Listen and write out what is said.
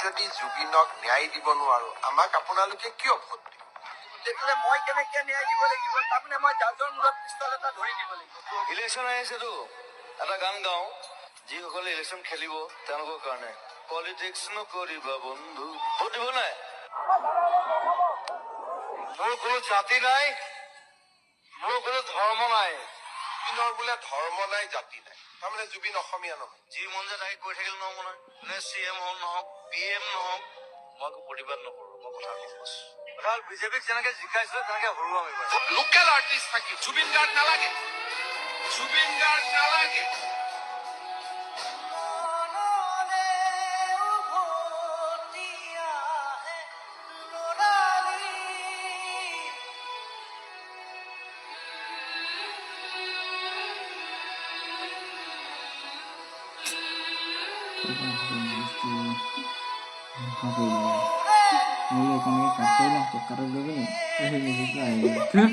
যদি জুবিনক ন্যায় দিব নোৱাৰো আমাক আপোনালোকে কিয় ভোট দিব? তেতিয়াহ'লে মই কেনেকে ন্যায় দিব লাগিব? তাৰমানে মই জাজৰ মূৰত পিষ্টল এটা ধৰি দিব লাগিব। ইলেকশ্যন আহিছেতো এটা গান গাওঁ, যিসকলে ইলেকশ্যন খেলিব তেওঁলোকৰ কাৰণে। পলিটিক্স নকৰিবা বন্ধু, ভোট দিব নাই। মোৰ কোনো জাতি নাই, মোৰ কোনো ধৰ্ম নাই। জুবিনৰ বোলে ধৰ্ম নাই, জাতি নাই, তাৰমানে জুবিন অসমীয়া নহয়। যি মন যায় তাকে কৈ থাকিলে নহ'ব নহয়। বোলে CM নহওক PM নহওক, মই একো প্ৰতিবাদ নকৰো, মই কথা কৈছো। বিজেপিক যেনেকে জিকাইছিলো তেনেকে হৰুৱাম এইবাৰ। লোকেল আৰ্টিষ্ট থাকি জুবিন গাৰ্গ নালাগে, জুবিন গাৰ্গ নালাগে। Mulai kami kafe lah, cakar dulu nih. Ini juga.